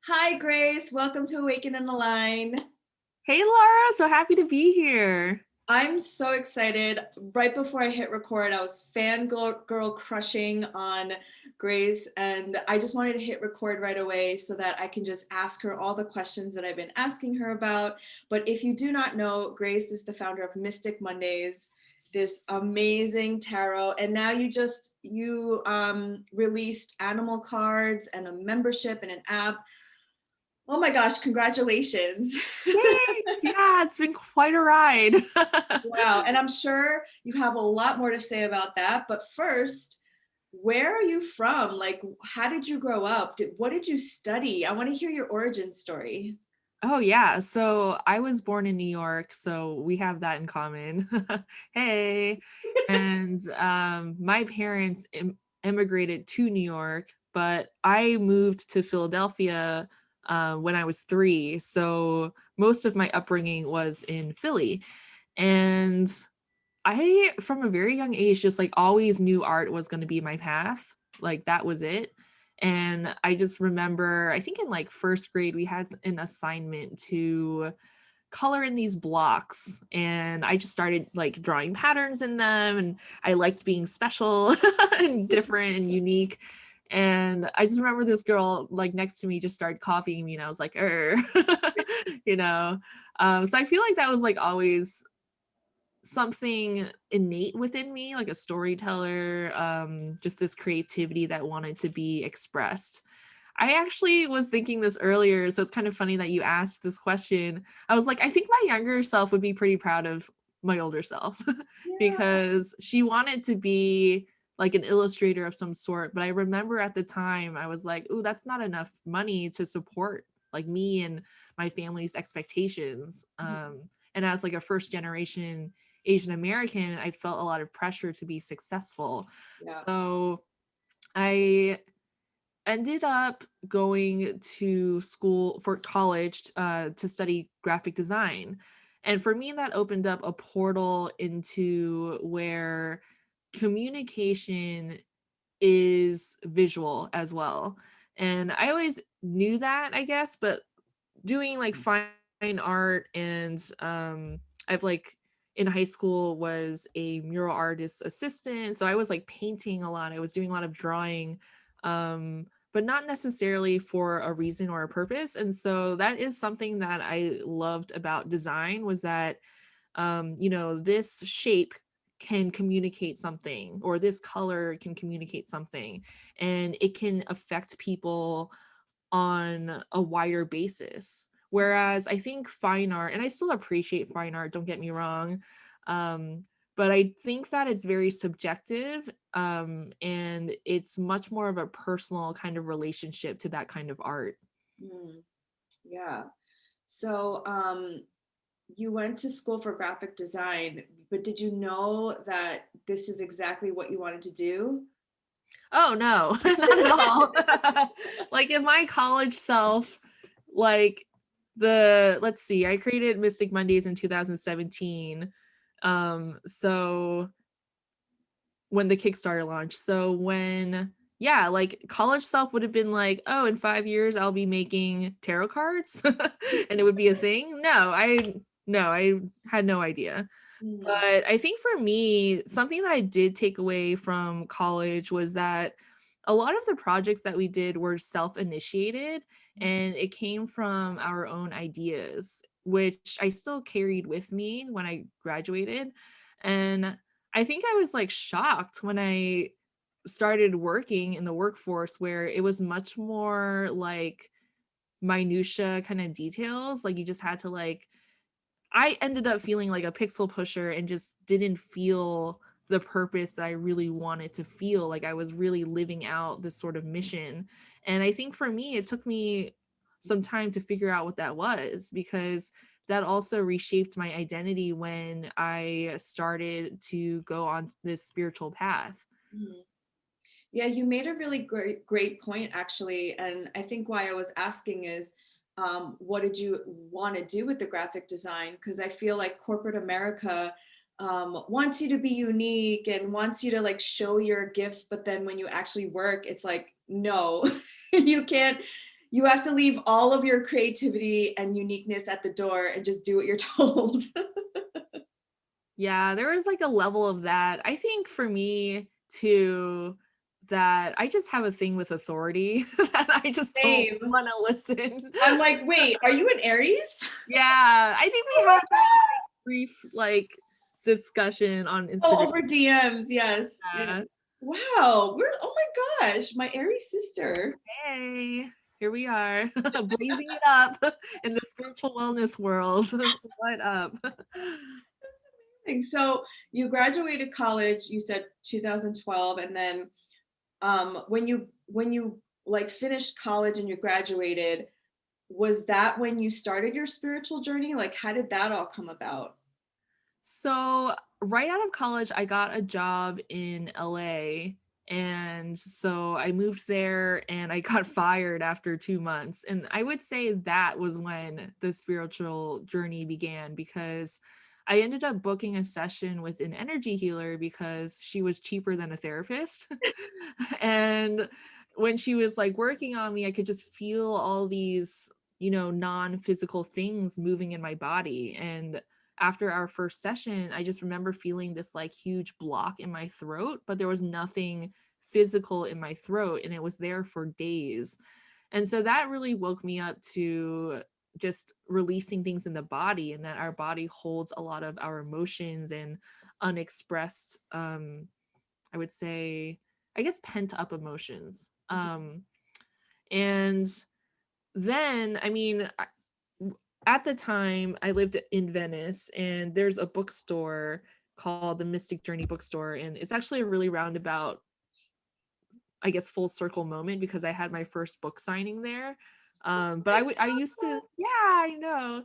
Hi, Grace. Welcome to Awaken and Align. Hey Laura, so happy to be here. I'm so excited. Right before I hit record, I was fangirl crushing on Grace, and I just wanted to hit record right away so that I can just ask her all the questions that I've been asking her about. But if you do not know, Grace is the founder of Mystic Mondays, this amazing tarot, and now you released animal cards and a membership and an app. Oh my gosh, congratulations. Thanks. Yeah, it's been quite a ride. Wow. And I'm sure you have a lot more to say about that. But first, where are you from? Like, how did you grow up? What did you study? I want to hear your origin story. Oh yeah, so I was born in New York, so we have that in common. Hey. And my parents immigrated to New York, but I moved to Philadelphia when I was 3. So most of my upbringing was in Philly. And I, from a very young age, just like always knew art was going to be my path. Like that was it. And I just remember, I think in like first grade, we had an assignment to color in these blocks. And I just started like drawing patterns in them. And I liked being special and different and unique. And I just remember this girl like next to me just started copying me. And I was like, you know. So I feel like that was like always something innate within me, like a storyteller, just this creativity that wanted to be expressed. I actually was thinking this earlier, so it's kind of funny that you asked this question. I was like, I think my younger self would be pretty proud of my older self Yeah. because she wanted to be like an illustrator of some sort. But I remember at the time I was like, "Ooh, that's not enough money to support like me and my family's expectations." And as like a first generation Asian American, I felt a lot of pressure to be successful. Yeah. So I ended up going to school for college to study graphic design. And for me, that opened up a portal into where communication is visual as well. And I always knew that, I guess, but doing like fine art and I've like in high school was a mural artist assistant, so I was like painting a lot, I was doing a lot of drawing, but not necessarily for a reason or a purpose. And so that is something that I loved about design, was that this shape can communicate something, or this color can communicate something, and it can affect people on a wider basis. Whereas I think fine art, and I still appreciate fine art, don't get me wrong, but I think that it's very subjective, and it's much more of a personal kind of relationship to that kind of art. Mm, yeah. So, you went to school for graphic design, but did you know that this is exactly what you wanted to do? Oh no, not at all. Like in my college self, like let's see, I created Mystic Mondays in 2017. So when the Kickstarter launched. So yeah, like college self would have been like, oh, in 5 years I'll be making tarot cards and it would be a thing. No, I had no idea. Mm, But I think for me, something that I did take away from college was that a lot of the projects that we did were self-initiated, and it came from our own ideas, which I still carried with me when I graduated. And I think I was like shocked when I started working in the workforce, where it was much more like minutia kind of details. Like you just had to like, I ended up feeling like a pixel pusher and just didn't feel the purpose that I really wanted to feel. Like I was really living out this sort of mission. And I think for me, it took me some time to figure out what that was, because that also reshaped my identity when I started to go on this spiritual path. mm. Yeah, you made a really great point, actually. And I think why I was asking is, what did you want to do with the graphic design? Because I feel like corporate America wants you to be unique and wants you to like show your gifts. But then when you actually work, it's like, no, you can't. You have to leave all of your creativity and uniqueness at the door and just do what you're told. Yeah, there was like a level of that. I think for me too, that I just have a thing with authority that I just don't Same. want to listen. I'm like, wait, are you an Aries? Yeah, I think we Oh had my that God. brief like discussion on Oh, Instagram. over DMs. Yes. Yeah. Yeah. Wow. Oh my gosh. My Aries sister. Hey, here we are, blazing it up in the spiritual wellness world. What up? So you graduated college, you said 2012, and then when you like finished college and you graduated, was that when you started your spiritual journey? Like, how did that all come about? So, right out of college, I got a job in LA. And so I moved there and I got fired after 2 months. And I would say that was when the spiritual journey began because I ended up booking a session with an energy healer because she was cheaper than a therapist. And when she was like working on me, I could just feel all these, non physical things moving in my body. And after our first session, I just remember feeling this like huge block in my throat, but there was nothing physical in my throat and it was there for days. And so that really woke me up to just releasing things in the body and that our body holds a lot of our emotions and unexpressed I would say I guess pent up emotions. And then I mean at the time I lived in Venice and there's a bookstore called the Mystic Journey bookstore and it's actually a really roundabout I guess full circle moment because I had my first book signing there. But I used to yeah, I know.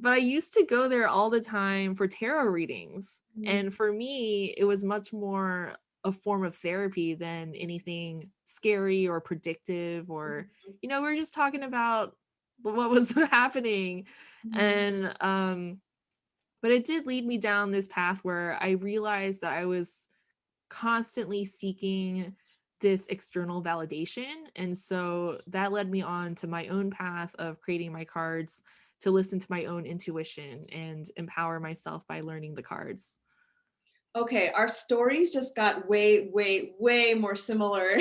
But I used to go there all the time for tarot readings. Mhm. And for me, it was much more a form of therapy than anything scary or predictive or we were just talking about what was happening. Mhm. And but it did lead me down this path where I realized that I was constantly seeking this external validation. And so that led me on to my own path of creating my cards to listen to my own intuition and empower myself by learning the cards. Okay, our stories just got way, way, way more similar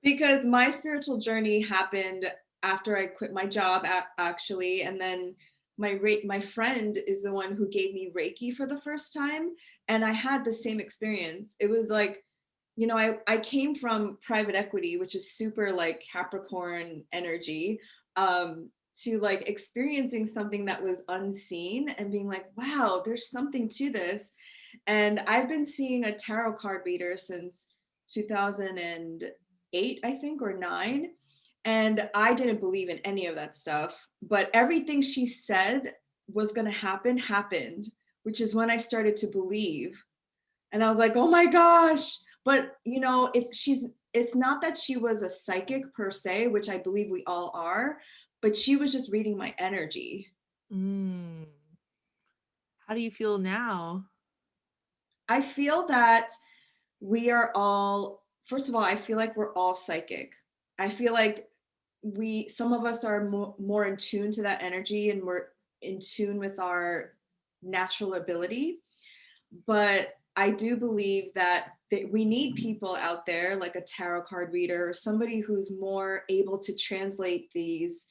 because my spiritual journey happened after I quit my job actually, and then my friend is the one who gave me Reiki for the first time, and I had the same experience. It was like, I came from private equity, which is super like Capricorn energy, to like experiencing something that was unseen and being like, wow, there's something to this. And I've been seeing a tarot card reader since 2008, I think, or nine. And I didn't believe in any of that stuff. But everything she said was going to happen happened, which is when I started to believe. And I was like, oh my gosh. But it's not that she was a psychic per se, which I believe we all are, but she was just reading my energy. Mm. How do you feel now? I feel that we are all, first of all, I feel like we're all psychic. I feel like some of us are more in tune to that energy and we're in tune with our natural ability. But I do believe that we need people out there like a tarot card reader or somebody who's more able to translate these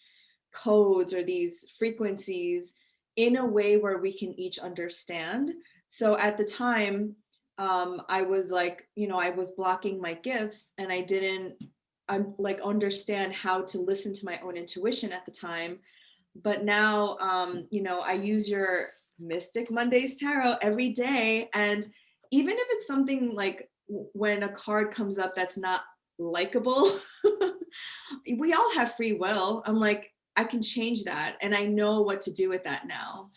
codes or these frequencies in a way where we can each understand. So at the time, I was like, I was blocking my gifts and I didn't like understand how to listen to my own intuition at the time. But now, I use your Mystic Mondays Tarot every day. And even if it's something like when a card comes up that's not likable, we all have free will. I'm like, I can change that. And I know what to do with that now.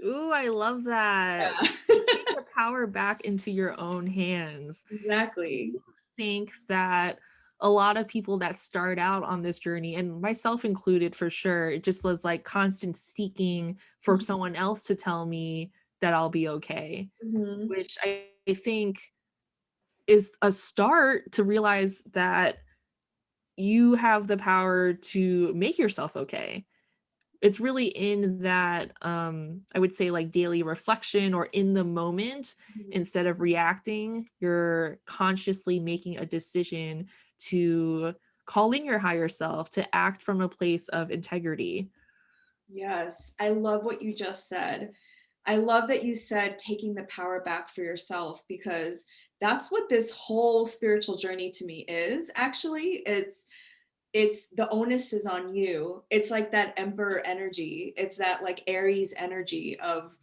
Ooh, I love that. Yeah, You take the power back into your own hands. exactly. You think that a lot of people that start out on this journey, and myself included for sure, it just was like constant seeking for someone else to tell me that I'll be okay, Mhm. which I think is a start to realize that you have the power to make yourself okay. It's really in that, I would say, like, daily reflection or in the moment. Mhm. Instead of reacting, you're consciously making a decision to call in your higher self, to act from a place of integrity. Yes, I love what you just said. I love that you said taking the power back for yourself, because that's what this whole spiritual journey to me is. Actually, it's the onus is on you. It's like that emperor energy. It's that like Aries energy of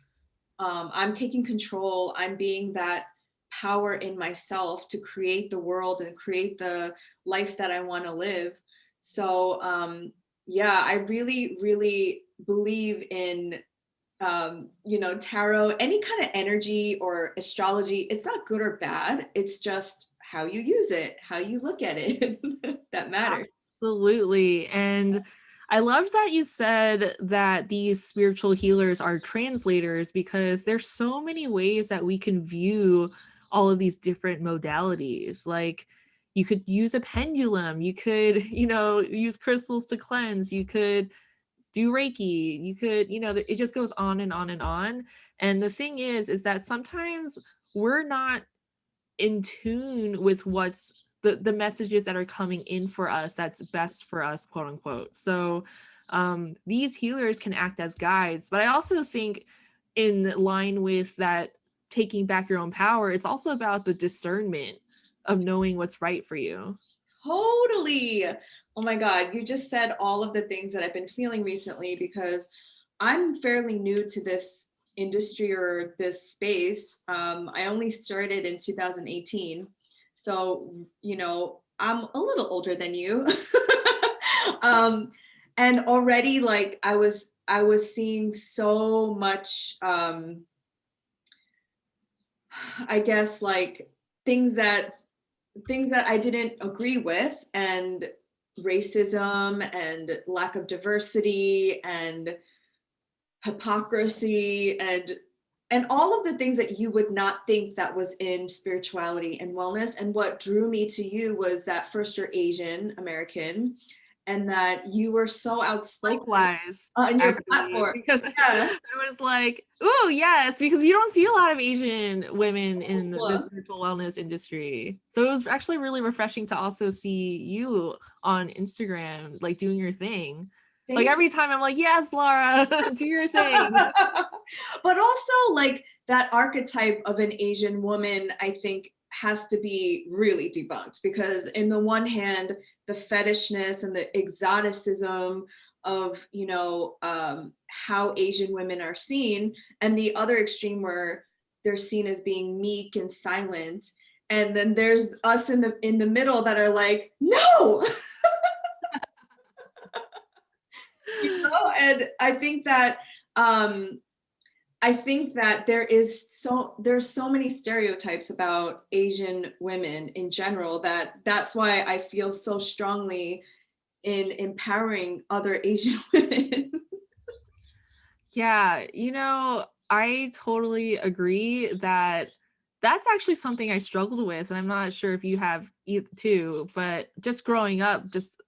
I'm taking control. I'm being that power in myself to create the world and create the life that I want to live. So yeah, I really, really believe in tarot, any kind of energy or astrology. It's not good or bad. It's just how you use it, how you look at it that matters. Absolutely. And I loved that you said that these spiritual healers are translators, because there's so many ways that we can view all of these different modalities. Like, you could use a pendulum, you could, use crystals to cleanse, you could do Reiki, you could, it just goes on and on and on. And the thing is that sometimes we're not in tune with what's the messages that are coming in for us, that's best for us, quote unquote. So these healers can act as guides, but I also think, in line with that, taking back your own power, it's also about the discernment of knowing what's right for you. Totally. Oh my God, you just said all of the things that I've been feeling recently, because I'm fairly new to this industry or this space. I only started in 2018. So, I'm a little older than you. um, and already like I was seeing so much I guess like things that things that I didn't agree with, and racism and lack of diversity and hypocrisy and all of the things that you would not think that was in spirituality and wellness. And what drew me to you was that first, you're Asian American, and that you were so outspoken Likewise, on your actually, platform. because Yeah. I was like, "Oh, yes," because we don't see a lot of Asian women in the Cool. spiritual wellness industry. So it was actually really refreshing to also see you on Instagram, like, doing your thing. Like, Thank every time I'm like, "Yes, Laura, do your thing." but also like that archetype of an Asian woman, I think has to be really debunked, because in the one hand, the fetishness and the exoticism of how Asian women are seen, and the other extreme where they're seen as being meek and silent, and then there's us in the middle that are like, no. And um I think that there's so many stereotypes about Asian women in general, that's why I feel so strongly in empowering other Asian women. Yeah, I totally agree that that's actually something I struggled with, and I'm not sure if you have too, but just growing up, just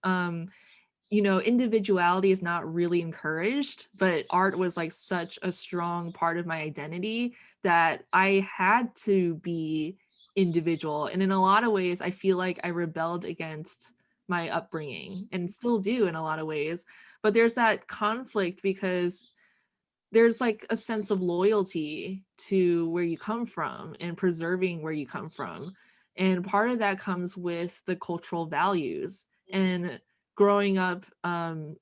individuality is not really encouraged, but art was like such a strong part of my identity that I had to be individual. And in a lot of ways, I feel like I rebelled against my upbringing and still do in a lot of ways. But there's that conflict because there's like a sense of loyalty to where you come from and preserving where you come from. And part of that comes with the cultural values. And growing up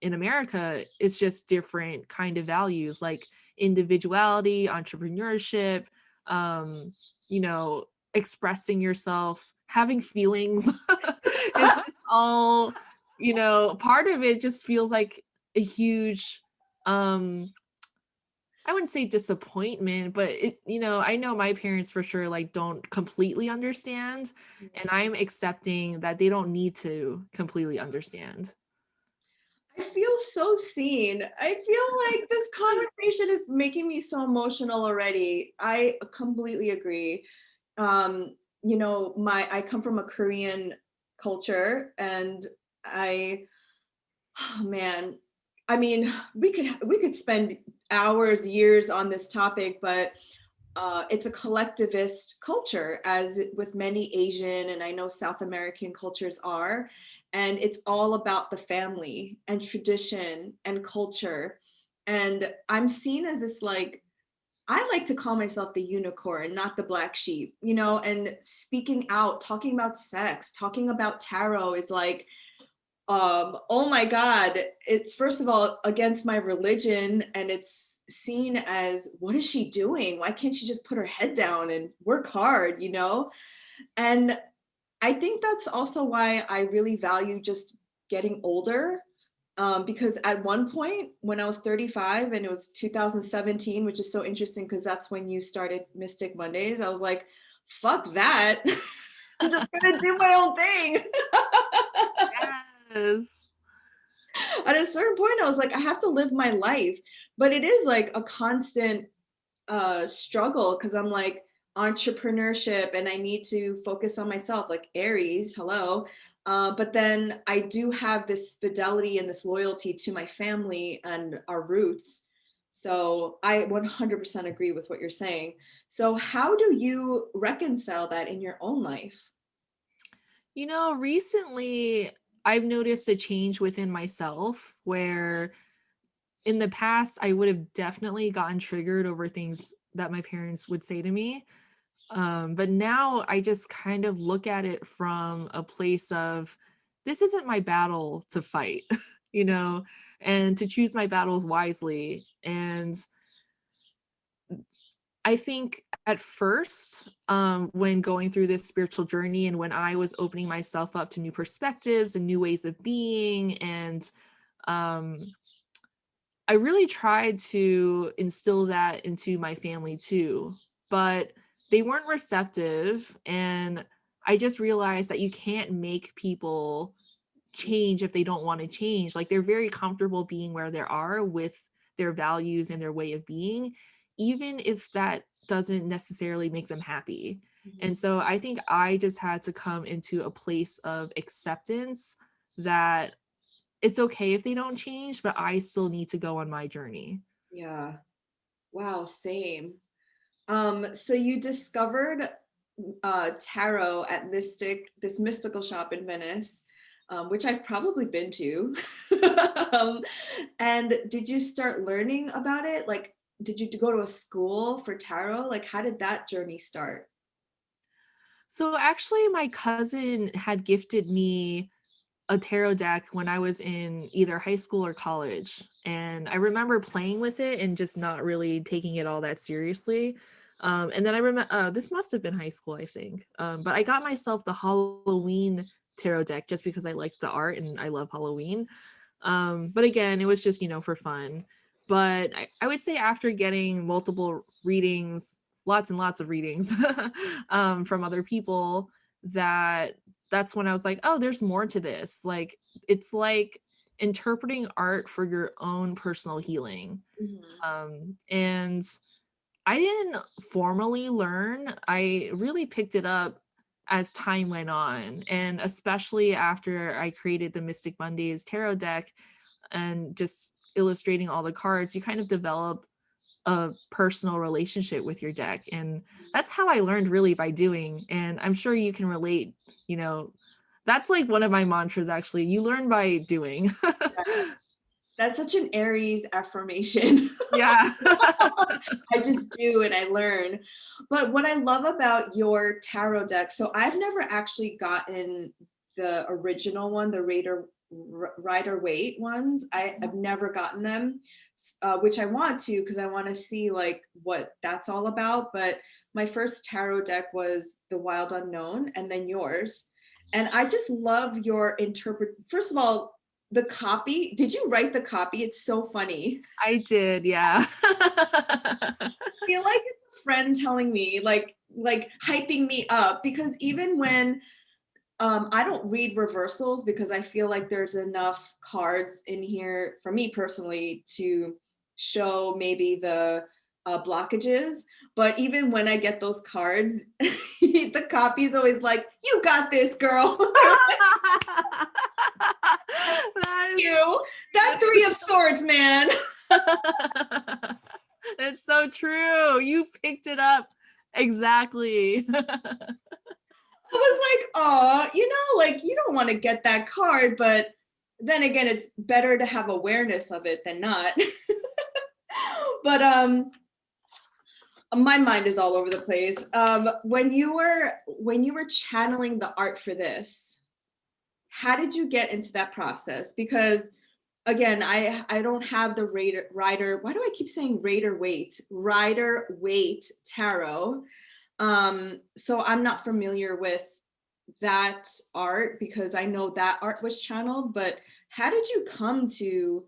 in America, it's just different kind of values like individuality, entrepreneurship, um, expressing yourself, having feelings. It's just all, part of it just feels like a huge um I wouldn't say disappointment, but I know my parents for sure like don't completely understand, and I'm accepting that they don't need to completely understand. I feel so seen. I feel like this conversation is making me so emotional already. I completely agree. I come from a Korean culture, and Oh man, I mean, we could spend hours, years on this topic, but it's a collectivist culture, as with many Asian and I know South American cultures are, and it's all about the family and tradition and culture. And I'm seen as this like, I like to call myself the unicorn, not the black sheep, you know, and speaking out, talking about sex, talking about tarot is like, oh my God, it's first of all against my religion, and it's seen as, what is she doing? Why can't she just put her head down and work hard, you know? And I think that's also why I really value just getting older. Because at one point when I was 35 and it was 2017, which is so interesting because that's when you started Mystic Mondays, I was like, fuck that. I'm just gonna do my own thing. Yes. At a certain point, I was like, I have to live my life. But it is like a constant struggle because I'm like, entrepreneurship and I need to focus on myself, like Aries, hello. But then I do have this fidelity and this loyalty to my family and our roots. So I 100% agree with what you're saying. So, how do you reconcile that in your own life? You know, recently I've noticed a change within myself where in the past I would have definitely gotten triggered over things that my parents would say to me. But now I just kind of look at it from a place of this isn't my battle to fight, you know, and to choose my battles wisely. And I think at first, when going through this spiritual journey and when I was opening myself up to new perspectives and new ways of being, and um, I really tried to instill that into my family too, but they weren't receptive. And I just realized that you can't make people change if they don't want to change. Like they're very comfortable being where they are with their values and their way of being, even if that doesn't necessarily make them happy. And so I think I just had to come into a place of acceptance that it's okay if they don't change, but I still need to go on my journey. Yeah. Wow, same. So you discovered tarot at this mystical shop in Venice, which I've probably been to. um, and did you start learning about it? Like, did you go to a school for tarot? Like, how did that journey start? So actually, my cousin had gifted me a tarot deck when I was in either high school or college. And I remember playing with it and just not really taking it all that seriously. And then I remember this must have been high school, I think. But I got myself the Halloween tarot deck just because I liked the art and I love Halloween. But again, it was just, for fun. But I would say after getting multiple readings, lots and lots of readings from other people, that's when I was like, oh, there's more to this. Like, it's like interpreting art for your own personal healing. Mhm. And I didn't formally learn. I really picked it up as time went on. And especially after I created the Mystic Mondays tarot deck and just illustrating all the cards, you kind of develop a personal relationship with your deck. And that's how I learned really by doing. And I'm sure you can relate, you know, that's like one of my mantras actually. You learn by doing. That's such an Aries affirmation. Yeah. I just do and I learn. But what I love about your tarot deck, so I've never actually gotten the original one, the Rider Waite ones. I've never gotten them, which I want to because I want to see like what that's all about. But my first tarot deck was the Wild Unknown, and then yours. And I just love your interpret. First of all, the copy. Did you write the copy? It's so funny. I did, yeah. Feel like it's a friend telling me, like hyping me up, because even when I don't read reversals because I feel like there's enough cards in here for me personally to show maybe the blockages. But even when I get those cards, the copy is always like, "You got this, girl." That three of swords, man. It's so true. You picked it up exactly. I was like, oh, like you don't want to get that card, but then again, it's better to have awareness of it than not. But my mind is all over the place. When you were channeling the art for this, how did you get into that process? Because again, I don't have the rider. Why do I keep saying Rider Waite tarot? So I'm not familiar with that art because I know that art was channeled, but how did you come to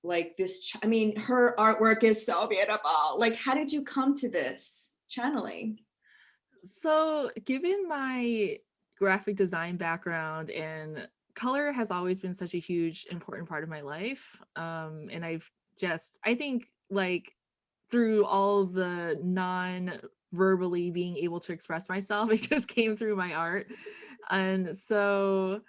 like this? I mean, her artwork is so beautiful. Like, how did you come to this channeling? So, given my graphic design background, and color has always been such a huge important part of my life, and I think like through all the non verbally being able to express myself, it just came through my art. And so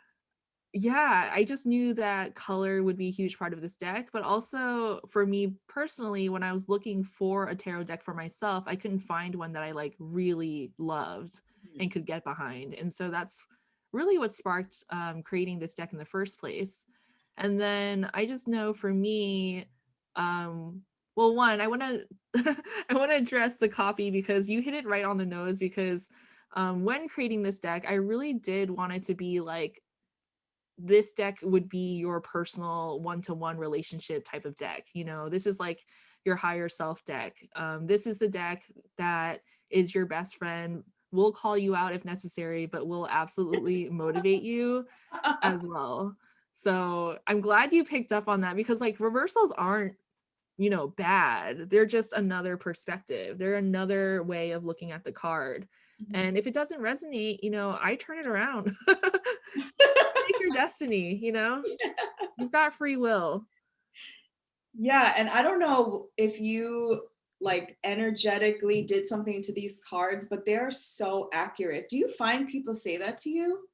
yeah, I just knew that color would be a huge part of this deck, but also for me personally, when I was looking for a tarot deck for myself, I couldn't find one that I like really loved and could get behind. And so that's really what sparked creating this deck in the first place. And then I just know for me, well, one, I want to I want to address the copy because you hit it right on the nose. Because when creating this deck, I really did want it to be like this deck would be your personal one-to-one relationship type of deck. This is like your higher self deck. This is the deck that is your best friend, will call you out if necessary, but will absolutely motivate you as well. So I'm glad you picked up on that, because like reversals aren't bad. They're just another perspective. They're another way of looking at the card. And if it doesn't resonate, I turn it around. Take your destiny, you've got free will. Yeah, and I don't know if you like energetically did something to these cards, but they're so accurate. Do you find people say that to you?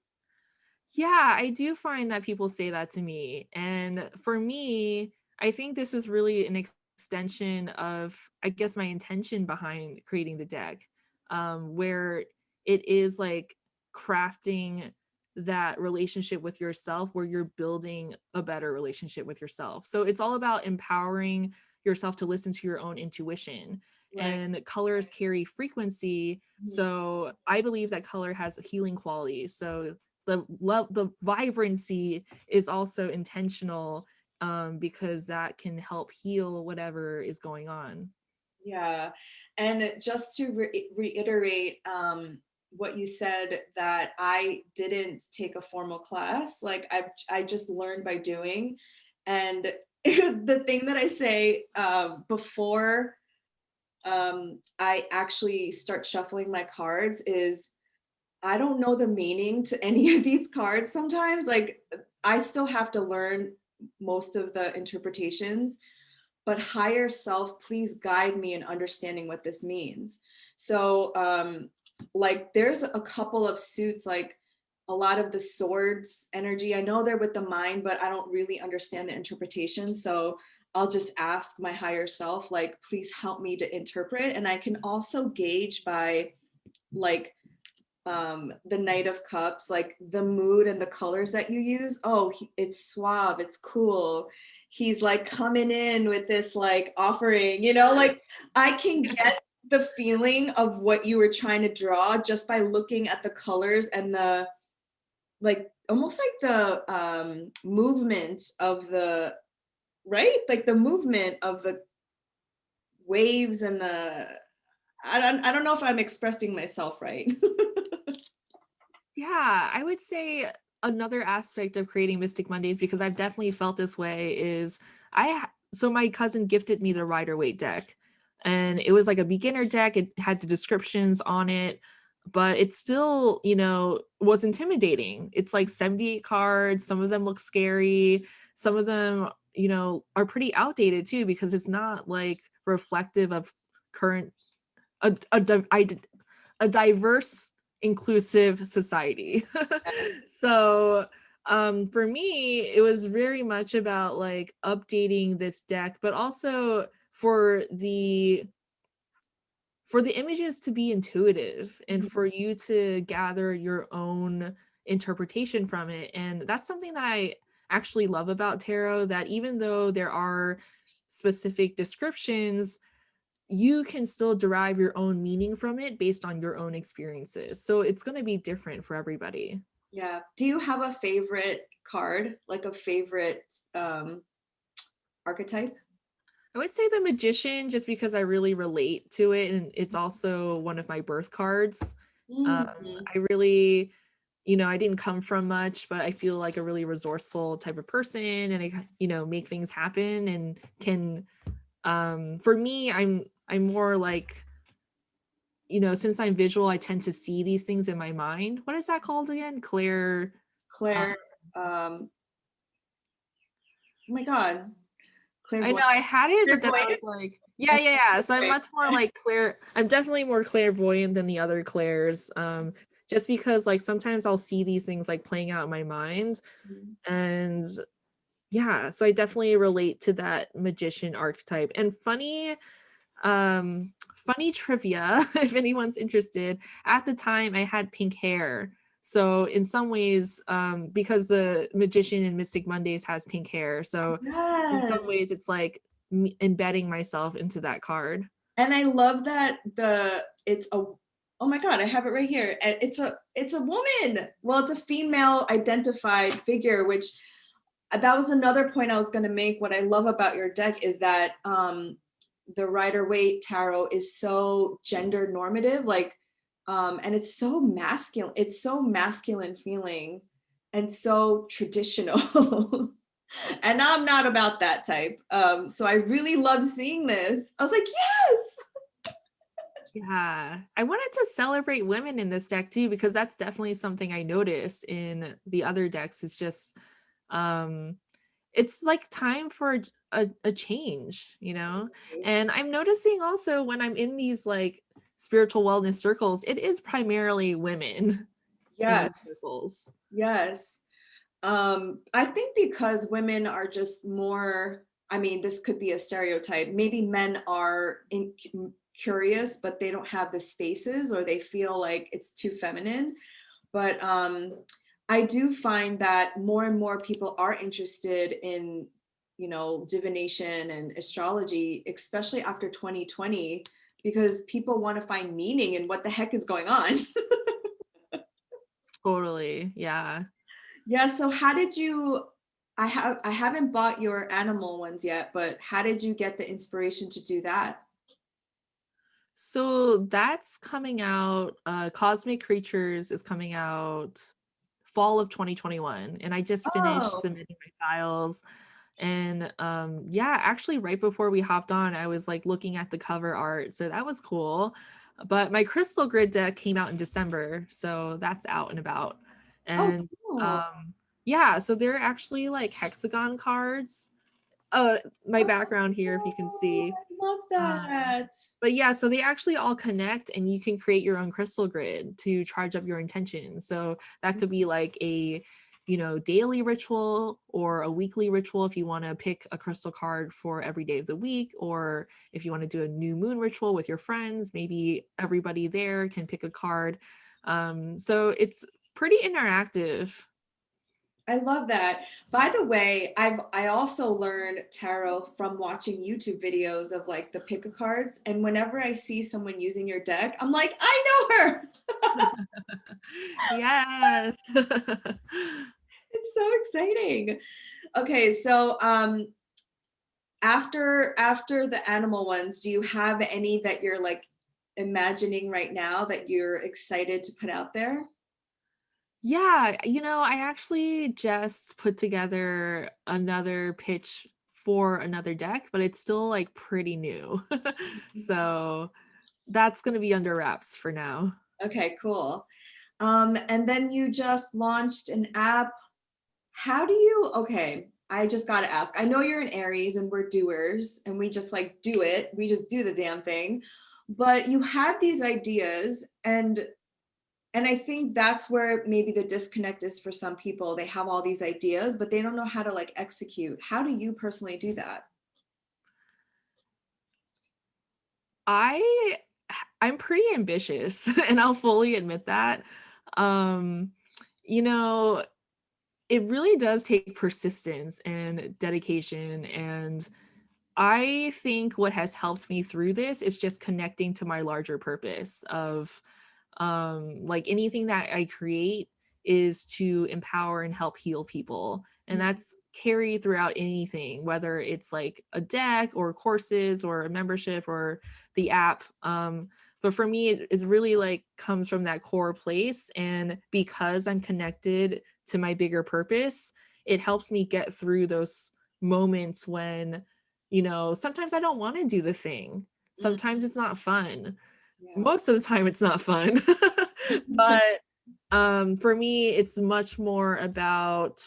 Yeah, I do find that people say that to me. And for me, I think this is really an extension of, I guess, my intention behind creating the deck, where it is like crafting that relationship with yourself, where you're building a better relationship with yourself. So it's all about empowering yourself to listen to your own intuition. Right. And colors carry frequency. Mhm. So I believe that color has a healing quality. So the vibrancy is also intentional, because that can help heal whatever is going on. Yeah. And just to reiterate what you said, that I didn't take a formal class, like I just learned by doing. And the thing that I say before I actually start shuffling my cards is I don't know the meaning to any of these cards sometimes. Like, I still have to learn most of the interpretations, but higher self, please guide me in understanding what this means. So, like, there's a couple of suits, like a lot of the swords energy. I know they're with the mind, but I don't really understand the interpretation. So, I'll just ask my higher self, like, please help me to interpret. And I can also gauge by, like, the Knight of Cups, like the mood and the colors that you use. Oh, it's suave, it's cool. He's like coming in with this like offering, like I can get the feeling of what you were trying to draw just by looking at the colors and the, like, almost like the movement of the, right, like the movement of the waves and the, I don't know if I'm expressing myself right. Yeah, I would say another aspect of creating Mystic Mondays, because I've definitely felt this way, is so my cousin gifted me the Rider Waite deck, and it was like a beginner deck. It had the descriptions on it, but it still, was intimidating. It's like 78 cards. Some of them look scary. Some of them, are pretty outdated too, because it's not like reflective of current a, a diverse, inclusive society. So For me, it was very much about like updating this deck, but also for the images to be intuitive and Mhm. for you to gather your own interpretation from it. And that's something that I actually love about tarot, that even though there are specific descriptions, you can still derive your own meaning from it based on your own experiences. So it's going to be different for everybody. Yeah. Do you have a favorite card, like a favorite archetype? I would say the magician just because I really relate to it, and it's also one of my birth cards. Mhm. I really, I didn't come from much, but I feel like a really resourceful type of person, and I, make things happen and can, for me, I'm more like, since I'm visual, I tend to see these things in my mind. What is that called again? Claire. uh, Claire, oh my God, I know clairvoyant. I had it, but then I was Clairvoyant? like, yeah, yeah, yeah. So I'm Okay. much more like Claire. I'm definitely more clairvoyant than the other Claires. Just because like sometimes I'll see these things like playing out in my mind. Mhm. And yeah, so I definitely relate to that magician archetype. And funny trivia, if anyone's interested, at the time I had pink hair. So in some ways, because the magician in Mystic Mondays has pink hair, so in some Yes. ways it's like embedding myself into that card. And I love that it's a, oh my God, I have it right here. And it's a woman. Well, it's a female identified figure, which that was another point I was going to make. What I love about your deck is that the Rider Waite tarot is so gender normative, like, and it's so masculine. It's so masculine feeling and so traditional. And I'm not about that type. So I really loved seeing this. I was like, yes. Yeah, I wanted to celebrate women in this deck too, because that's definitely something I noticed in the other decks. Is just um it's like time for a change, and I'm noticing also when I'm in these like spiritual wellness circles, it is primarily women in these Yes. circles. Yes. I think because women are just more, I mean, this could be a stereotype. Maybe men are curious, but they don't have the spaces or they feel like it's too feminine. But I do find that more and more people are interested in, divination and astrology, especially after 2020, because people want to find meaning in what the heck is going on. Totally, yeah. Yeah, so how did you, I haven't bought your animal ones yet, but how did you get the inspiration to do that? So that's coming out. Cosmic Creatures is coming out fall of 2021, and I just finished Oh, submitting my files. And yeah, actually, right before we hopped on, I was like looking at the cover art, so that was cool. But my crystal grid deck came out in December, so that's out and about. oh, And cool. um, yeah, so they're actually like hexagon cards. Uh, my background here, if you can Oh, see. I love Um, that. but yeah, so they actually all connect and you can create your own crystal grid to charge up your intention. So that could be like a, daily ritual or a weekly ritual if you want to pick a crystal card for every day of the week, or if you want to do a new moon ritual with your friends, maybe everybody there can pick a card. So it's pretty interactive. I love that. By the way, I also learned tarot from watching YouTube videos of like the pick a cards. And whenever I see someone using your deck, I'm like, I know her. Yes. It's so exciting. Okay, so after the animal ones, do you have any that you're like imagining right now that you're excited to put out there? Yeah, I actually just put together another pitch for another deck, but it's still like pretty new. So that's going to be under wraps for now. Okay, cool. And then you just launched an app. How do you, okay, I just got to ask. I know you're an Aries and we're doers and we just like do it. We just do the damn thing. But you have these ideas and And I think that's where maybe the disconnect is for some people. They have all these ideas, but they don't know how to like execute. How do you personally do that? I I'm pretty ambitious and I'll fully admit that. Um, you know, it really does take persistence and dedication, and I think what has helped me through this is just connecting to my larger purpose of like anything that I create is to empower and help heal people. And Mm. that's carried throughout anything, whether it's like a deck or courses or a membership or the app. But for me, it really like comes from that core place. And because I'm connected to my bigger purpose, it helps me get through those moments when, sometimes I don't want to do the thing. Mm. Sometimes it's not fun. Yeah. Most of the time it's not fun. But for me, it's much more about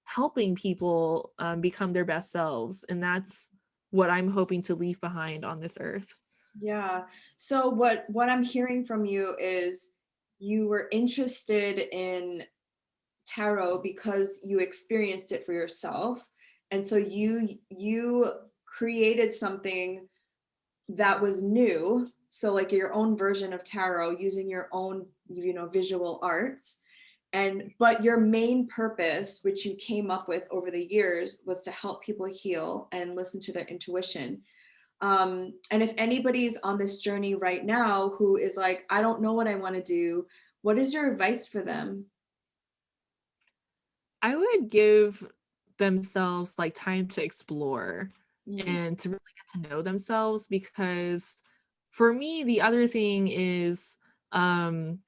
helping people become their best selves. And that's what I'm hoping to leave behind on this earth. Yeah. So what I'm hearing from you is you were interested in tarot because you experienced it for yourself. And so you created something that was new. So like your own version of tarot using your own, visual arts. And but your main purpose, which you came up with over the years, was to help people heal and listen to their intuition. And if anybody's on this journey right now who is like, I don't know what I want to do, what is your advice for them? I would give themselves like time to explore Mm. and to really get to know themselves, because for me, the other thing is um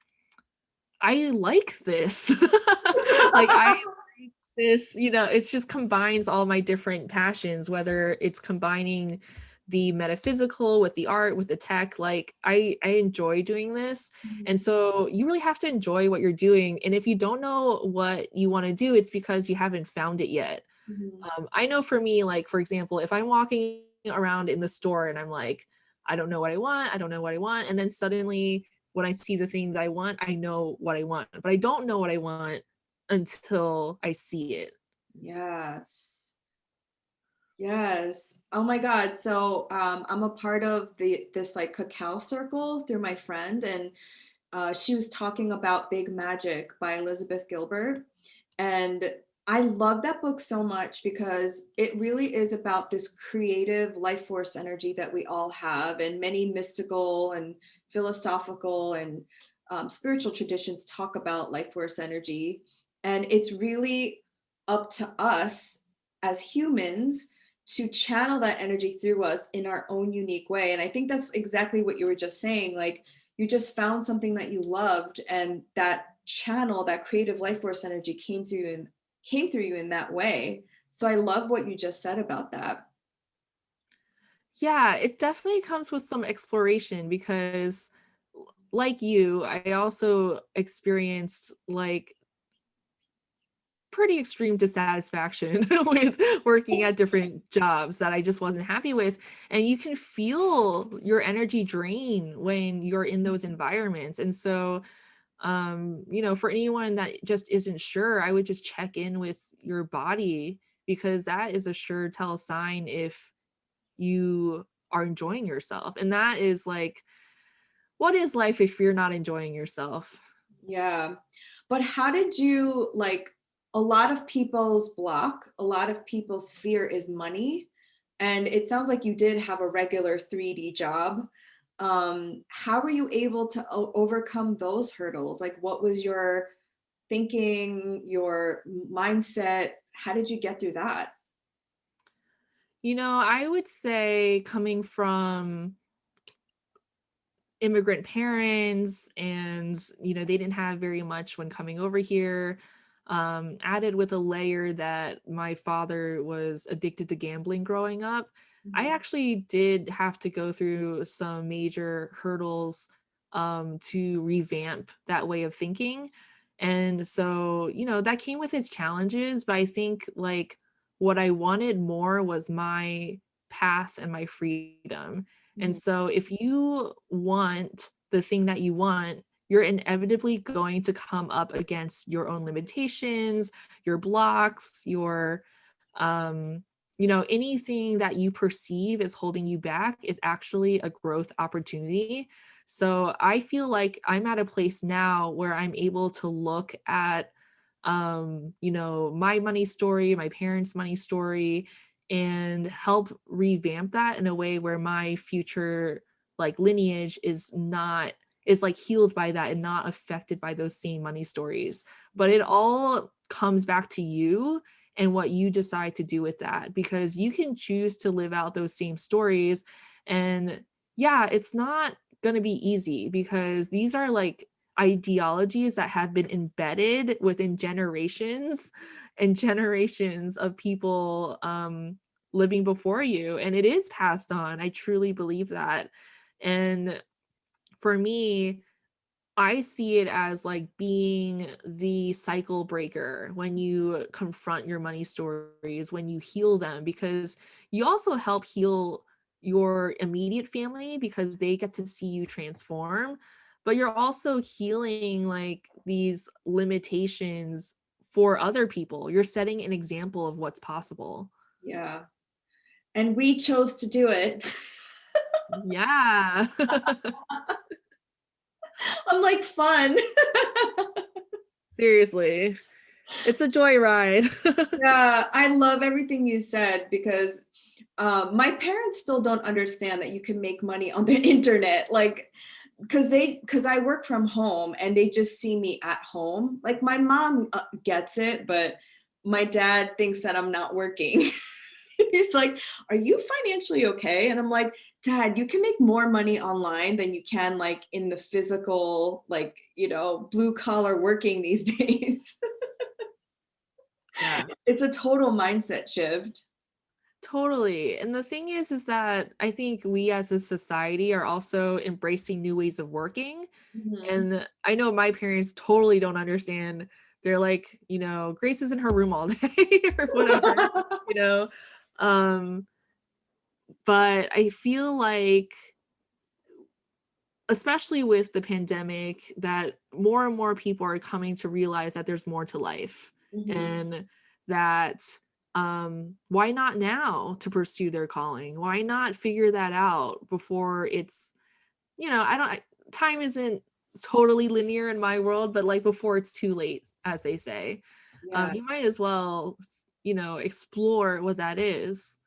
I like this. Like I like this, it just combines all my different passions, whether it's combining the metaphysical with the art, with the tech. Like I enjoy doing this. And so you really have to enjoy what you're doing. And if you don't know what you want to do, it's because you haven't found it yet. Mhm. I know for me, like, for example, if I'm walking around in the store and I'm like, I don't know what I want, I don't know what I want. And then suddenly when I see the thing that I want, I know what I want, but I don't know what I want until I see it. Yes. Yes. Oh my God. So I'm a part of this like cacao circle through my friend, and she was talking about Big Magic by Elizabeth Gilbert. And I love that book so much because it really is about this creative life force energy that we all have. And many mystical and philosophical and spiritual traditions talk about life force energy. And it's really up to us as humans to channel that energy through us in our own unique way. And I think that's exactly what you were just saying. Like, you just found something that you loved, and that channel, that creative life force energy came through you in that way. So I love what you just said about that. Yeah, it definitely comes with some exploration because, like you, I also experienced like pretty extreme dissatisfaction with working at different jobs that I just wasn't happy with. And you can feel your energy drain when you're in those environments. And so, for anyone that just isn't sure, I would just check in with your body, because that is a sure tell sign if you are enjoying yourself. And that is like, what is life if you're not enjoying yourself? Yeah. But how did you like, a lot of people's block, a lot of people's fear is money. And it sounds like you did have a regular 3D job. How were you able to overcome those hurdles? Like, what was your thinking, your mindset? How did you get through that? I would say, coming from immigrant parents, and they didn't have very much when coming over here, added with a layer that my father was addicted to gambling growing up, I Mhm. actually did have to go through some major hurdles to revamp that way of thinking. And so that came with its challenges, but I think like what I wanted more was my path and my freedom. And Mhm. so if you want the thing that you want, you're inevitably going to come up against your own limitations, your blocks, your anything that you perceive as holding you back is actually a growth opportunity. So I feel like I'm at a place now where I'm able to look at my money story, my parents' money story, and help revamp that in a way where my future like lineage is like healed by that and not affected by those same money stories. But it all comes back to you and what you decide to do with that, because you can choose to live out those same stories. And yeah, it's not going to be easy because these are like ideologies that have been embedded within generations and generations of people living before you, and it is passed on. I truly believe that. And for me, I see it as like being the cycle breaker when you confront your money stories, when you heal them, because you also help heal your immediate family because they get to see you transform, but you're also healing like these limitations for other people. You're setting an example of what's possible. Yeah. And we chose to do it. Yeah. I'm like, fun. Seriously. It's a joyride. Yeah, I love everything you said because my parents still don't understand that you can make money on the internet. Like, because I work from home and they just see me at home. Like my mom gets it, but my dad thinks that I'm not working. He's like, "Are you financially okay?" And I'm like, "Dad, you can make more money online than you can like in the physical, like, blue collar working these days." Yeah. It's a total mindset shift. Totally. And the thing is that I think we as a society are also embracing new ways of working. Mhm. And I know my parents totally don't understand. They're like, Grace is in her room all day or whatever, you know. Um, but I feel like, especially with the pandemic, that more and more people are coming to realize that there's more to life, Mhm. and that why not now to pursue their calling? Why not figure that out before it's, I don't time isn't totally linear in my world, but like before it's too late, as they say. Yeah. You might as well, explore what that is.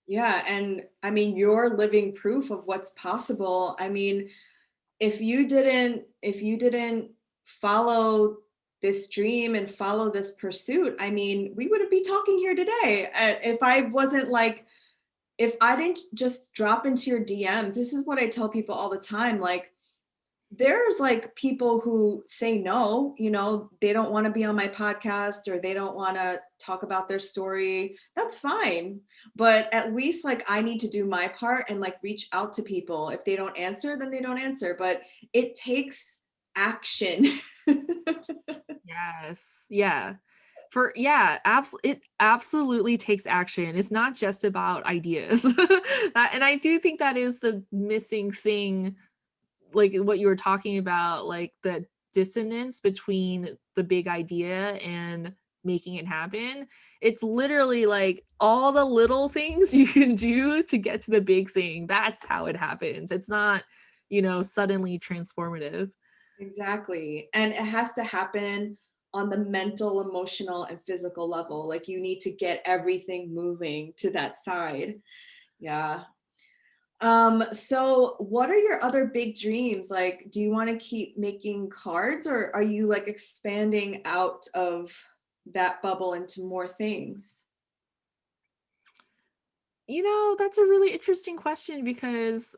Yeah, and I mean, you're living proof of what's possible. I mean, if you didn't follow this dream and follow this pursuit, I mean, we wouldn't be talking here today. If I didn't just drop into your DMs. This is what I tell people all the time, like there's like people who say no, they don't want to be on my podcast or they don't want to talk about their story. That's fine. But at least like I need to do my part and like reach out to people. If they don't answer, then they don't answer. But it takes action. Yes. Yeah. It absolutely takes action. It's not just about ideas. And I do think that is the missing thing, like what you were talking about, like the dissonance between the big idea and making it happen. It's literally like all the little things you can do to get to the big thing. That's how it happens. It's not, suddenly transformative. Exactly. And it has to happen on the mental, emotional, and physical level. Like you need to get everything moving to that side. Yeah. So what are your other big dreams? Like, do you want to keep making cards or are you like expanding out of that bubble into more things? That's a really interesting question because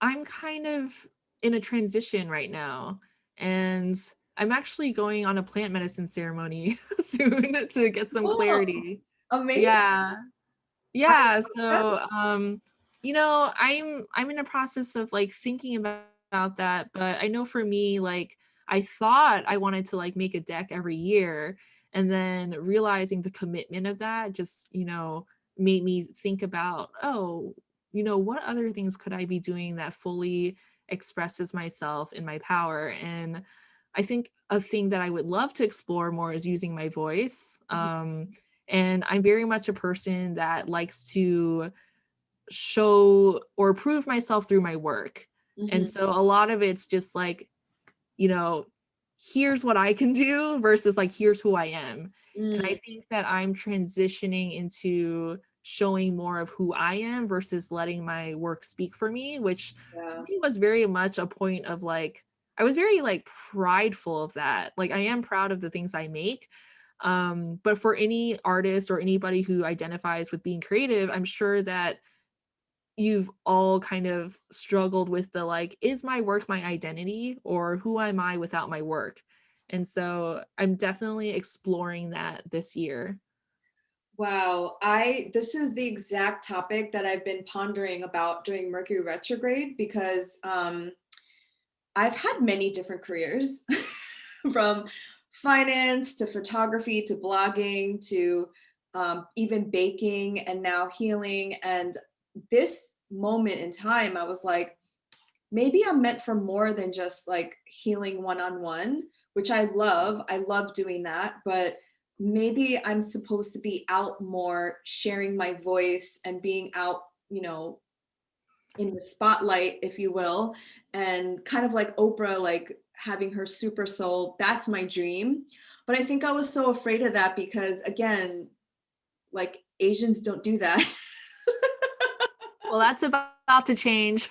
I'm kind of in a transition right now, and I'm actually going on a plant medicine ceremony soon to get some Oh, clarity. amazing. Yeah. I Yeah, love so I'm in a process of like thinking about that, but I know for me, like I thought I wanted to like make a deck every year, and then realizing the commitment of that just, made me think about, oh, what other things could I be doing that fully expresses myself in my power. And I think a thing that I would love to explore more is using my voice. And I'm very much a person that likes to show or prove myself through my work. And Mhm. so a lot of it's just like, you know, here's what I can do versus like, here's who I am. And I Mm, think that I'm transitioning into showing more of who I am versus letting my work speak for me, which for yeah. me was very much a point of like, I was very like prideful of that. Like I am proud of the things I make. But for any artist or anybody who identifies with being creative, I'm sure that you've all kind of struggled with the like, is my work my identity or who am I without my work? And so I'm definitely exploring that this year. Wow, I this is the exact topic that I've been pondering about during Mercury retrograde because I've had many different careers from finance to photography to blogging to even baking and now healing. And this moment in time, I was like, maybe I'm meant for more than just like healing one on one, which I love. I love doing that. But maybe I'm supposed to be out more, sharing my voice and being out, in the spotlight, if you will, and kind of like Oprah, like having her super soul. That's my dream. But I think I was so afraid of that because, again, like Asians don't do that. Well, that's about to change.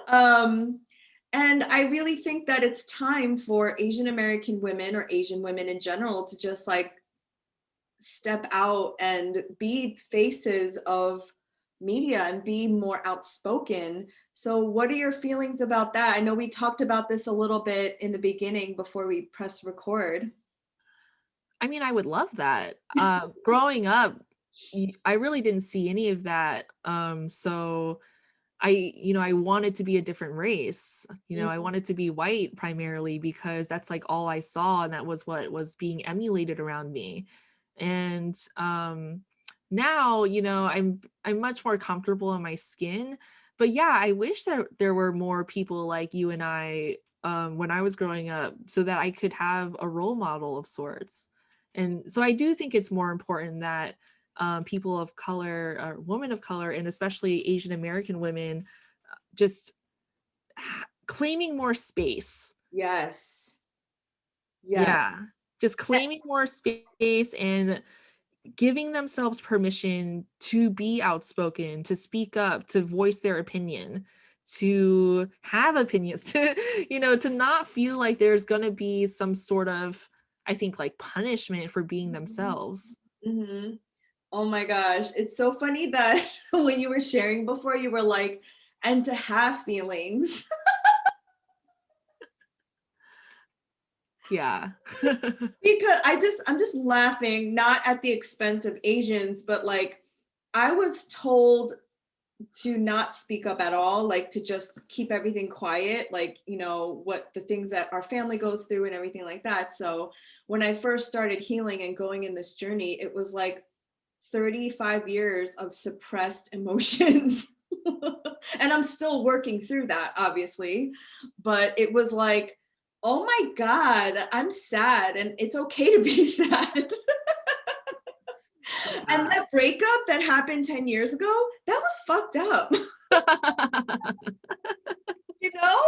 um, and I really think that it's time for Asian American women or Asian women in general to just like step out and be faces of media and be more outspoken. So, what are your feelings about that? I know we talked about this a little bit in the beginning before we press record. I mean, I would love that. Growing up, I really didn't see any of that. So I wanted to be a different race. I wanted to be white primarily because that's like all I saw and that was what was being emulated around me. And now, I'm much more comfortable in my skin. But yeah, I wish that there were more people like you and I when I was growing up so that I could have a role model of sorts. And so I do think it's more important that people of color, women of color, and especially Asian American women, just claiming more space. Yes. Yeah. Yeah, just claiming more space and giving themselves permission to be outspoken, to speak up, to voice their opinion, to have opinions, to not feel like there's going to be some sort of, I think, like punishment for being themselves. Mm-hmm. Oh my gosh. It's so funny that when you were sharing before, you were like, and to have feelings. Yeah. Because I'm just laughing, not at the expense of Asians, but like I was told to not speak up at all, like to just keep everything quiet, like, what the things that our family goes through and everything like that. So when I first started healing and going in this journey, it was like 35 years of suppressed emotions. And I'm still working through that, obviously. But it was like, oh my God, I'm sad and it's okay to be sad. And Yeah. that breakup that happened 10 years ago, that was fucked up, you know?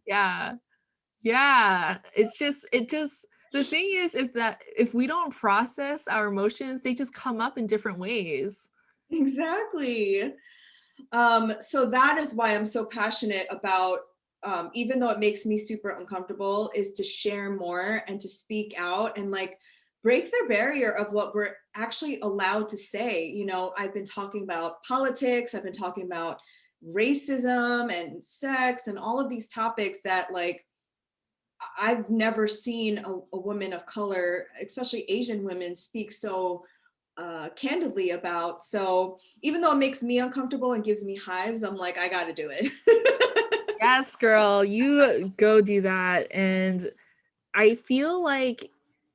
Yeah. Yeah, it just the thing is if we don't process our emotions, they just come up in different ways. Exactly. So that is why I'm so passionate about, even though it makes me super uncomfortable, is to share more and to speak out and like break the barrier of what we're actually allowed to say. I've been talking about politics, I've been talking about racism and sex and all of these topics that like I've never seen a woman of color, especially Asian women, speak so candidly about. So even though it makes me uncomfortable and gives me hives, I'm like, I got to do it. Yes, girl, you go do that. And I feel like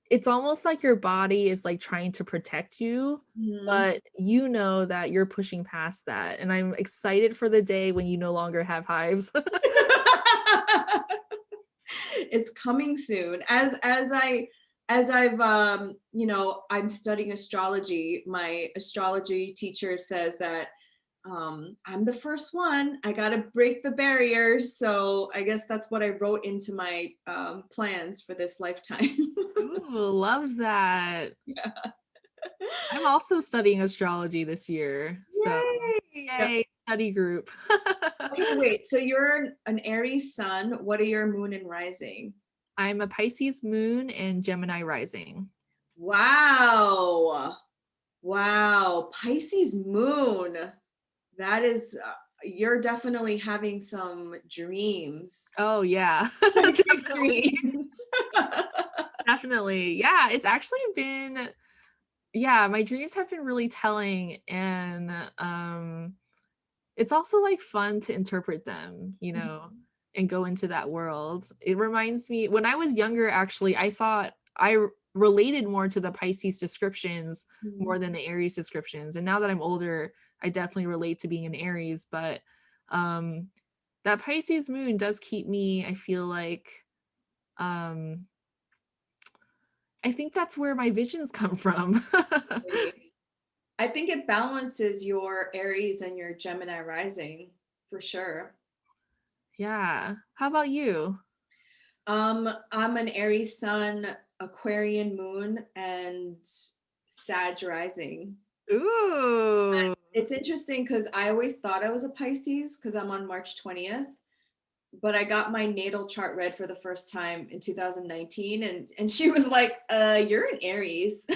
it's almost like your body is like trying to protect you, Mhm. but you know that you're pushing past that. And I'm excited for the day when you no longer have hives. It's coming soon. As I've I'm studying astrology. My astrology teacher says that I'm the first one. I got to break the barriers. So I guess that's what I wrote into my plans for this lifetime. Ooh, love that. Yeah. I'm also studying astrology this year. So, Yay. yay, study group. Okay, wait. So you're an Aries sun. What are your moon and rising? I'm a Pisces moon and Gemini rising. Wow. Wow. Pisces moon. That is, you're definitely having some dreams. Oh, yeah, Big definitely. dreams. Definitely. Yeah, it's actually been, yeah, my dreams have been really telling. And it's also like fun to interpret them, and go into that world. It reminds me when I was younger, actually, I thought related more to the Pisces descriptions Mhm. more than the Aries descriptions. And now that I'm older, I definitely relate to being an Aries, but um that Pisces moon does keep me, I feel like, um I think that's where my visions come from. I think it balances your Aries and your Gemini rising for sure. Yeah. How about you? I'm an Aries sun, Aquarian moon, and Sag rising. Ooh. It's interesting because I always thought I was a Pisces because I'm on March 20th, but I got my natal chart read for the first time in 2019, and she was like, you're an Aries."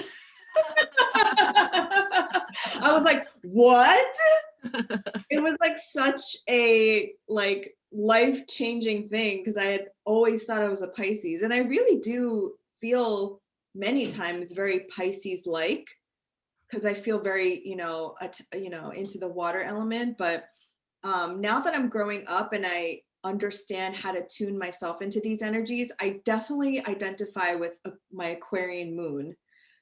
I was like, "What?" It was like such a like life-changing thing because I had always thought I was a Pisces, and I really do feel many times very Pisces-like because I feel very, into the water element. But now that I'm growing up and I understand how to tune myself into these energies, I definitely identify with my Aquarian moon,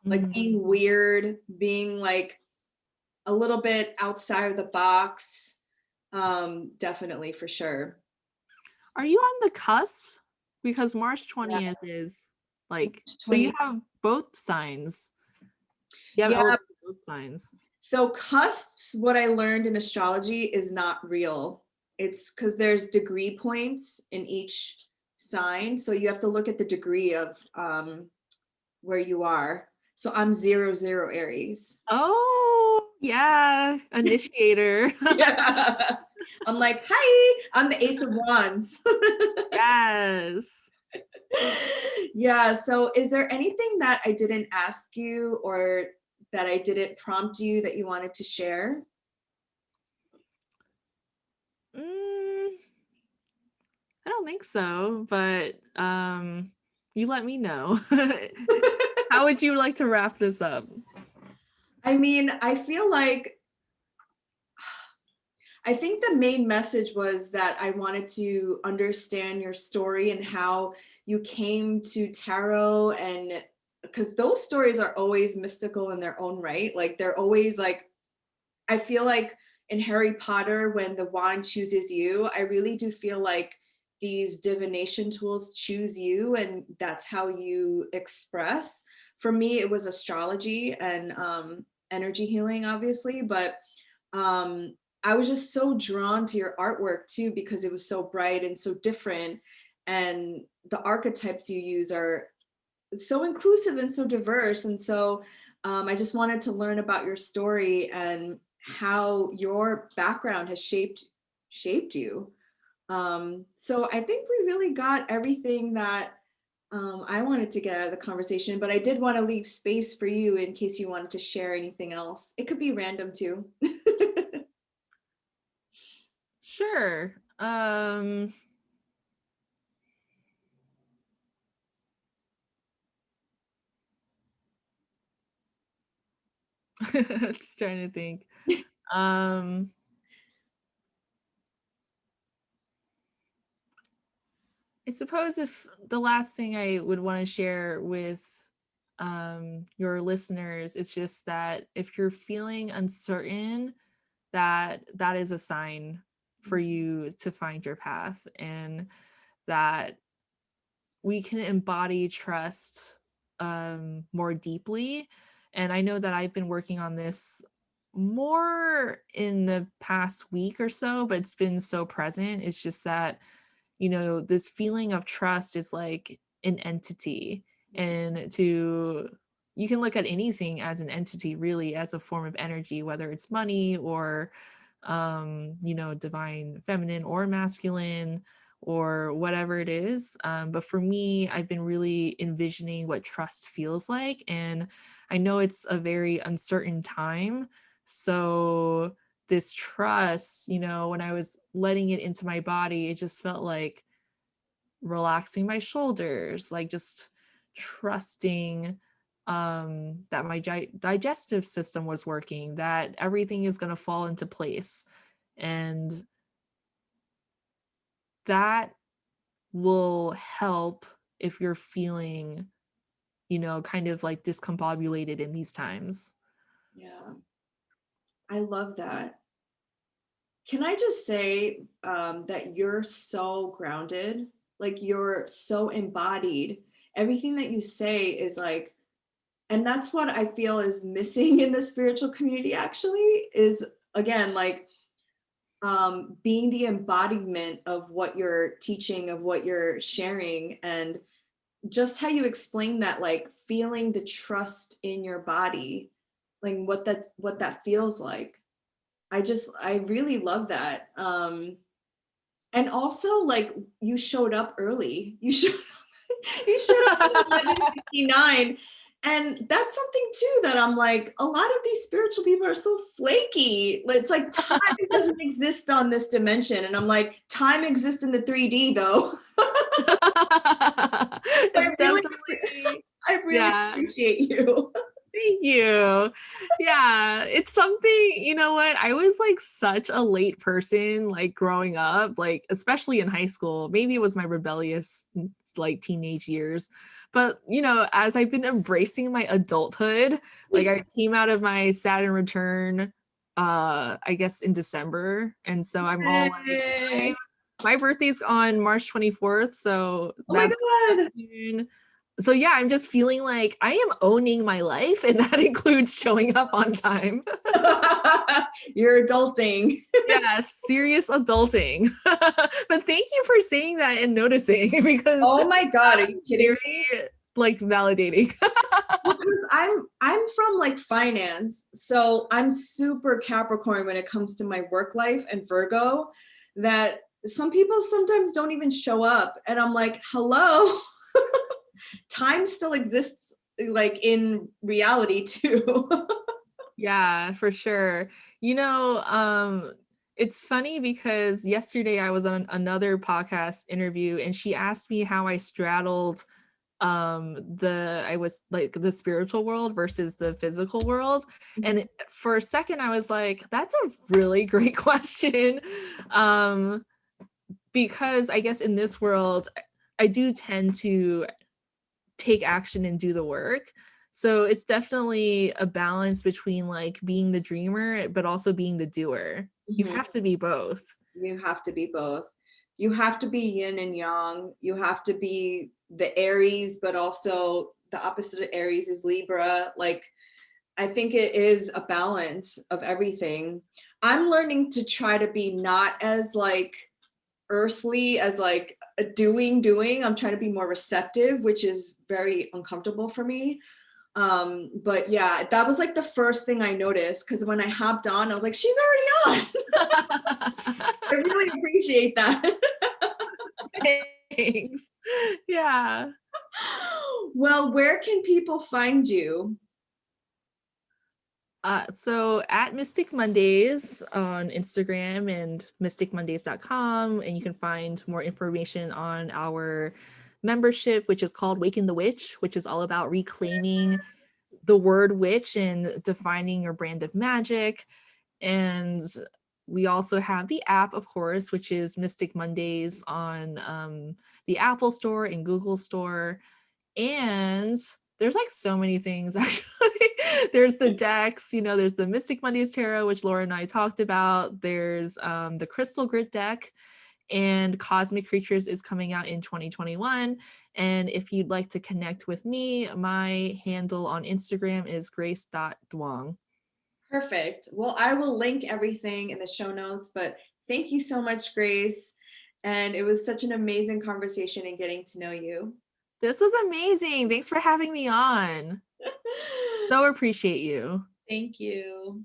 like Mm. being weird, being like a little bit outside of the box. Definitely for sure. Are you on the cusp? Because March Yeah, 20th is like, March so you 20. have both signs. You have Yeah. elements of both signs. So cusps, what I learned in astrology is not real. It's because there's degree points in each sign. So you have to look at the degree of where you are. So I'm 0 0 Aries. Oh, yeah, initiator. Yeah. I'm like, hi, I'm the Ace of Wands. Yes. Yeah. So is there anything that I didn't ask you or that I didn't prompt you that you wanted to share? Mm, I don't think so, but you let me know. How would you like to wrap this up? I mean, I think the main message was that I wanted to understand your story and how you came to tarot, and because those stories are always mystical in their own right. Like they're always like, I feel like in Harry Potter, when the wand chooses you, I really do feel like these divination tools choose you, and that's how you express. For me, it was astrology and energy healing, obviously, but um, I was just so drawn to your artwork too because it was so bright and so different. And the archetypes you use are so inclusive and so diverse. And so I just wanted to learn about your story and how your background has shaped you. So I think we really got everything that I wanted to get out of the conversation, but I did want to leave space for you in case you wanted to share anything else. It could be random too. Sure. Just trying to think. Um, I suppose if the last thing I would want to share with your listeners, it's just that if you're feeling uncertain, that is a sign for you to find your path, and that we can embody trust more deeply. And I know that I've been working on this more in the past week or so, but it's been so present. It's just that, this feeling of trust is like an entity. And you can look at anything as an entity, really, as a form of energy, whether it's money or, divine feminine or masculine or whatever it is. But for me, I've been really envisioning what trust feels like. And I know it's a very uncertain time. So this trust, when I was letting it into my body, it just felt like relaxing my shoulders, like just trusting that my digestive system was working, that everything is going to fall into place. And that will help if you're feeling, kind of like discombobulated in these times. Yeah, I love that. Can I just say that you're so grounded, like you're so embodied. Everything that you say is like, and that's what I feel is missing in the spiritual community actually, is again, like being the embodiment of what you're teaching, of what you're sharing, and just how you explain that, like feeling the trust in your body, like what that feels like. I really love that. And also like you showed up early. You showed up at 11:59. And that's something too that I'm like, a lot of these spiritual people are so flaky. It's like time doesn't exist on this dimension. And I'm like, time exists in the 3D though. It's I really, definitely, I really yeah. appreciate you. Thank you. Yeah, it's something, you know what? I was like such a late person, like growing up, like especially in high school. Maybe it was my rebellious, like teenage years. But, as I've been embracing my adulthood, like I came out of my Saturn return, I guess in December. And so I'm all like, Yay. my birthday's on March 24th. So Oh my that's God. June. So yeah, I'm just feeling like I am owning my life, and that includes showing up on time. You're adulting. Yeah, serious adulting. But thank you for saying that and noticing, because Oh my God, are you kidding me? very like validating. Because I'm from like finance, so I'm super Capricorn when it comes to my work life, and Virgo, that some people sometimes don't even show up, and I'm like, hello. Time still exists like in reality too. Yeah, for sure. It's funny because yesterday I was on another podcast interview and she asked me how I straddled I was like the spiritual world versus the physical world. And for a second I was like, that's a really great question. Because I guess in this world I do tend to take action and do the work. So it's definitely a balance between like being the dreamer but also being the doer. You Mhm. have to be both. You have to be both. You have to be yin and yang. You have to be the Aries, but also the opposite of Aries is Libra. Like, I think it is a balance of everything. I'm learning to try to be not as like earthly as like a doing. I'm trying to be more receptive, which is very uncomfortable for me. But yeah, that was like the first thing I noticed, because when I hopped on I was like, she's already on. I really appreciate that. Thanks. Yeah. Well, where can people find you? So at Mystic Mondays on Instagram and mysticmondays.com, and you can find more information on our membership, which is called Waken the Witch, which is all about reclaiming the word witch and defining your brand of magic. And we also have the app, of course, which is Mystic Mondays on the Apple Store and Google Store. And There's like so many things actually. There's the decks, you know, there's the Mystic Mondays Tarot, which Laura and I talked about. There's the Crystal Grit deck, and Cosmic Creatures is coming out in 2021. And if you'd like to connect with me, my handle on Instagram is grace.duong. Perfect. Well, I will link everything in the show notes, but thank you so much, Grace. And it was such an amazing conversation and getting to know you. This was amazing. Thanks for having me on. So appreciate you. Thank you.